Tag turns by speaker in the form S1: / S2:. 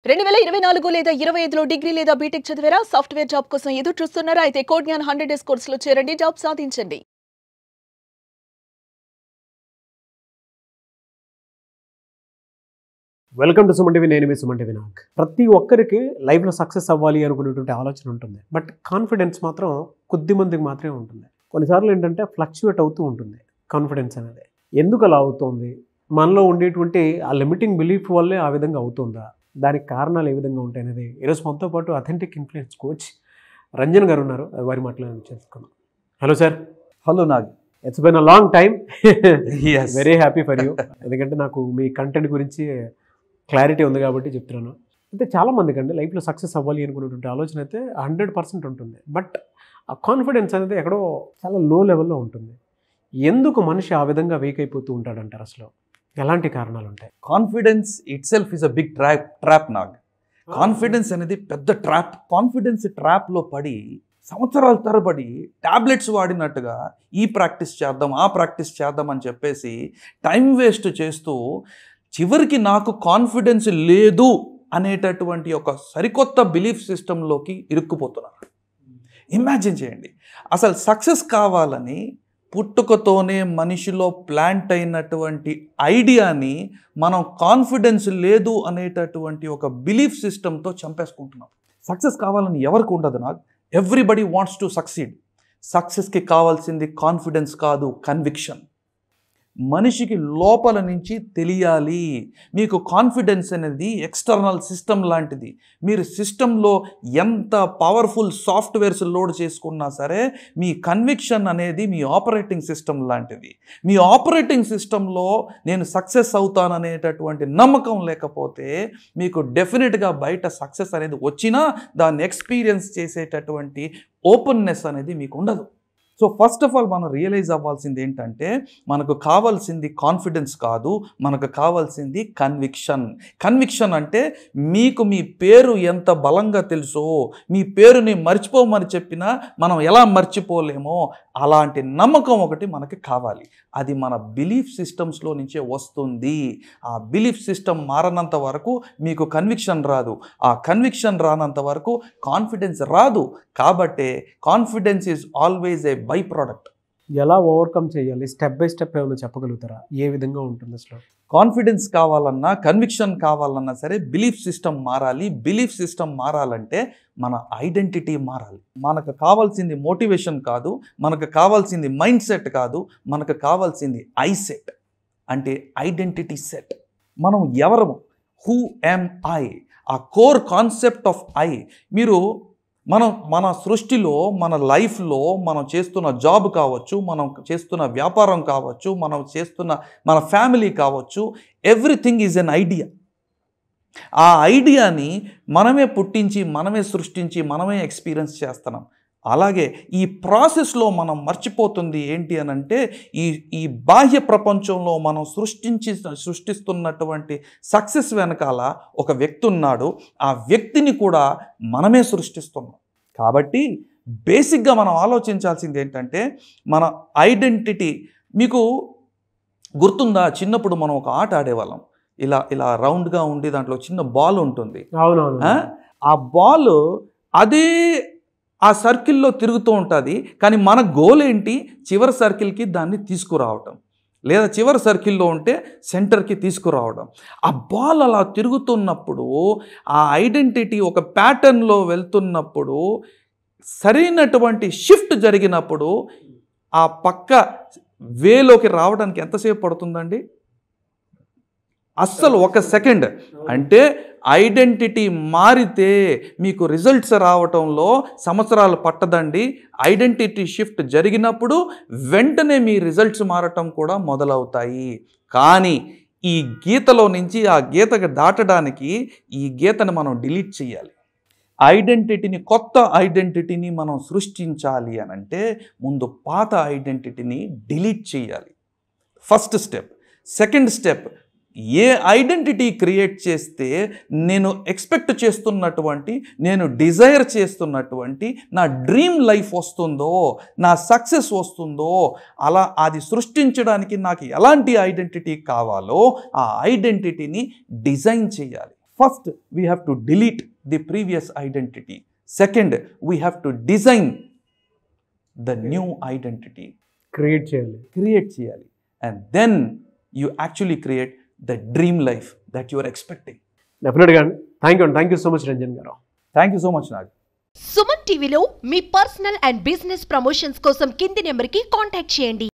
S1: 2024 లేదా 25లో డిగ్రీ లేదా బీటెక్ చదివారా? సాఫ్ట్వేర్ జాబ్ కోసం ఎదురు చూస్తున్నారా? అయితే కోడ్ జ్ఞాన్ 100 డేస్ కోర్సులో చేరండి, జాబ్ సాధించండి.
S2: Welcome to Suman TV. నేను మీ సుమన్ టీవీ. నాకు ప్రతి ఒక్కరికి లైఫ్లో సక్సెస్ అవ్వాలి అనుకునేటువంటి ఆలోచన ఉంటుంది, బట్ కాన్ఫిడెన్స్ మాత్రం కొద్ది మందికి మాత్రమే ఉంటుంది. కొన్నిసార్లు ఏంటంటే ఫ్లక్చువేట్ అవుతూ ఉంటుంది కాన్ఫిడెన్స్ అనేది. ఎందుకు అలా అవుతుంది? మనలో ఉండేటువంటి ఆ లిమిటింగ్ బిలీఫ్ వల్లే ఆ విధంగా అవుతుందా? దానికి కారణాలు ఏ విధంగా ఉంటాయి అనేది ఈరోజు మనతో పాటు అథెంటిక్ ఇన్ఫ్లుయెన్స్ కోచ్ రంజన్ గారు ఉన్నారు. వారి మాట్లాడి చేసుకుందాం. Hello sir.
S3: Hello Nag.
S2: It's been a long time.
S3: Yes.
S2: Very happy for you. ఎందుకంటే నాకు మీ కంటెంట్ గురించి క్లారిటీ ఉంది కాబట్టి చెప్తున్నాను. అంటే చాలామందికి అండి లైఫ్లో సక్సెస్ అవ్వాలి అనుకునేటువంటి ఆలోచన అయితే 100% ఉంటుంది, బట్ ఆ కాన్ఫిడెన్స్ అనేది ఎక్కడో చాలా లో లెవెల్లో ఉంటుంది. ఎందుకు మనిషి ఆ విధంగా వీక్ అయిపోతూ ఉంటాడంటారు? అసలు ఎలాంటి కారణాలు ఉంటాయి?
S3: Confidence itself is a big trap Nag. Confidence అనేది పెద్ద ట్రాప్. కాన్ఫిడెన్స్ ట్రాప్లో పడి సంవత్సరాల తరబడి టాబ్లెట్స్ వాడినట్టుగా ఈ ప్రాక్టీస్ చేద్దాం, ఆ ప్రాక్టీస్ చేద్దాం అని చెప్పేసి టైం వేస్ట్ చేస్తూ చివరికి నాకు కాన్ఫిడెన్స్ లేదు అనేటటువంటి ఒక సరికొత్త బిలీఫ్ సిస్టంలోకి ఇరుక్కుపోతున్నారు. ఇమాజిన్ చేయండి, అసలు సక్సెస్ కావాలని పుట్టుకతోనే మనిషిలో ప్లాంట్ అయినటువంటి ఐడియాని మనం కాన్ఫిడెన్స్ లేదు అనేటటువంటి ఒక బిలీఫ్ సిస్టంతో చంపేసుకుంటున్నాం. సక్సెస్ కావాలని ఎవరికి ఉండదు నాకు. Everybody wants to succeed. సక్సెస్కి కావాల్సింది కాన్ఫిడెన్స్ కాదు, కన్విక్షన్. మనిషికి లోపల నుంచి తెలియాలి. మీకు కాన్ఫిడెన్స్ అనేది ఎక్స్టర్నల్ సిస్టమ్ లాంటిది. మీరు సిస్టంలో ఎంత పవర్ఫుల్ సాఫ్ట్వేర్స్ లోడ్ చేసుకున్నా సరే మీ కన్విక్షన్ అనేది మీ ఆపరేటింగ్ సిస్టమ్ లాంటిది. మీ ఆపరేటింగ్ సిస్టంలో నేను సక్సెస్ అవుతాననేటటువంటి నమ్మకం లేకపోతే మీకు డెఫినెట్గా బయట సక్సెస్ అనేది వచ్చినా దాన్ని ఎక్స్పీరియన్స్ చేసేటటువంటి ఓపెన్నెస్ అనేది మీకు ఉండదు. సో ఫస్ట్ ఆఫ్ ఆల్ మనం రియలైజ్ అవ్వాల్సింది ఏంటంటే మనకు కావాల్సింది కాన్ఫిడెన్స్ కాదు, మనకు కావాల్సింది కన్విక్షన్. కన్విక్షన్ అంటే మీకు మీ పేరు ఎంత బలంగా తెలుసో, మీ పేరుని మర్చిపోమని చెప్పినా మనం ఎలా మర్చిపోలేమో అలాంటి నమ్మకం ఒకటి మనకి కావాలి. అది మన బిలీఫ్ సిస్టమ్స్లో నుంచే వస్తుంది. ఆ బిలీఫ్ సిస్టమ్ మారనంత వరకు మీకు కన్విక్షన్ రాదు. ఆ కన్విక్షన్ రానంత వరకు కాన్ఫిడెన్స్ రాదు. కాబట్టి confidence is always A by product.
S2: ఎలా ఓవర్కమ్ చేయాలి? స్టెప్ బై స్టెప్ ఏమైనా చెప్పగలుగుతారా? ఏ విధంగా ఉంటుంది అసలు?
S3: కాన్ఫిడెన్స్ కావాలన్నా, కన్విక్షన్ కావాలన్నా సరే బిలీఫ్ సిస్టమ్ మారాలి. బిలీఫ్ సిస్టమ్ మారాలంటే మన ఐడెంటిటీ మారాలి. మనకు కావాల్సింది మోటివేషన్ కాదు, మనకు కావాల్సింది మైండ్ సెట్ కాదు, మనకు కావాల్సింది ఐ సెట్, అంటే ఐడెంటిటీ సెట్. మనం ఎవరము, హూ యామ్ ఐ, ఆ కోర్ కాన్సెప్ట్ ఆఫ్ ఐ. మీరు మన సృష్టిలో, మన లైఫ్లో మనం చేస్తున్న జాబ్ కావచ్చు, మనం చేస్తున్న వ్యాపారం కావచ్చు, మనం చేస్తున్న మన ఫ్యామిలీ కావచ్చు, ఎవ్రీథింగ్ ఈజ్ ఎన్ ఐడియా. ఆ ఐడియాని మనమే పుట్టించి, మనమే సృష్టించి, మనమే ఎక్స్పీరియన్స్ చేస్తున్నాం. అలాగే ఈ ప్రాసెస్లో మనం మర్చిపోతుంది ఏంటి అని అంటే ఈ బాహ్య ప్రపంచంలో మనం సృష్టిస్తున్నటువంటి సక్సెస్ వెనకాల ఒక వ్యక్తి ఉన్నాడు. ఆ వ్యక్తిని కూడా మనమే సృష్టిస్తున్నాం. కాబట్టి బేసిక్గా మనం ఆలోచించాల్సింది ఏంటంటే మన ఐడెంటిటీ. మీకు గుర్తుందా, చిన్నప్పుడు మనం ఒక ఆట ఆడేవాళ్ళం. ఇలా రౌండ్గా ఉండి దాంట్లో చిన్న బాల్ ఉంటుంది.
S2: అవునవును.
S3: ఆ బాల్ అదే ఆ సర్కిల్లో తిరుగుతూ ఉంటుంది. కానీ మన గోల్ ఏంటి? చివరి సర్కిల్కి దాన్ని తీసుకురావటం, లేదా చివరి సర్కిల్లో ఉంటే సెంటర్కి తీసుకురావడం. ఆ బాల్ అలా తిరుగుతున్నప్పుడు, ఆ ఐడెంటిటీ ఒక ప్యాటర్న్లో వెళ్తున్నప్పుడు, సరైనటువంటి షిఫ్ట్ జరిగినప్పుడు ఆ పక్క వేలోకి రావడానికి ఎంతసేపు పడుతుందండి? అస్సలు 1 సెకండ్. అంటే ఐడెంటిటీ మారితే మీకు రిజల్ట్స్ రావటంలో సంవత్సరాలు పట్టదండి. ఐడెంటిటీ షిఫ్ట్ జరిగినప్పుడు వెంటనే మీ రిజల్ట్స్ మారటం కూడా మొదలవుతాయి. కానీ ఈ గీతలో నుంచి ఆ గీతకు దాటడానికి ఈ గీతను మనం డిలీట్ చేయాలి. ఐడెంటిటీని, కొత్త ఐడెంటిటీని మనం సృష్టించాలి అని అంటే ముందు పాత ఐడెంటిటీని డిలీట్ చేయాలి. First step. సెకండ్ స్టెప్, ఏ ఐడెంటిటీ క్రియేట్ చేస్తే నేను ఎక్స్పెక్ట్ చేస్తున్నటువంటి, నేను డిజైర్ చేస్తున్నటువంటి నా డ్రీమ్ లైఫ్ వస్తుందో, నా సక్సెస్ వస్తుందో, అలా అది సృష్టించడానికి నాకు ఎలాంటి ఐడెంటిటీ కావాలో ఆ ఐడెంటిటీని డిజైన్ చేయాలి. First, we have to delete the previous identity. Second, we have to design the new identity.
S2: Create చేయాలి.
S3: Create cheyali. And then you actually create the dream life that you are expecting.
S2: డెఫినెట్గా అండి. Thank you so much Ranjan గారు.
S3: Thank you so much, Nag.
S4: Suman టీవీలో మీ personal and business promotions కోసం కింది నెంబర్కి contact చేయండి.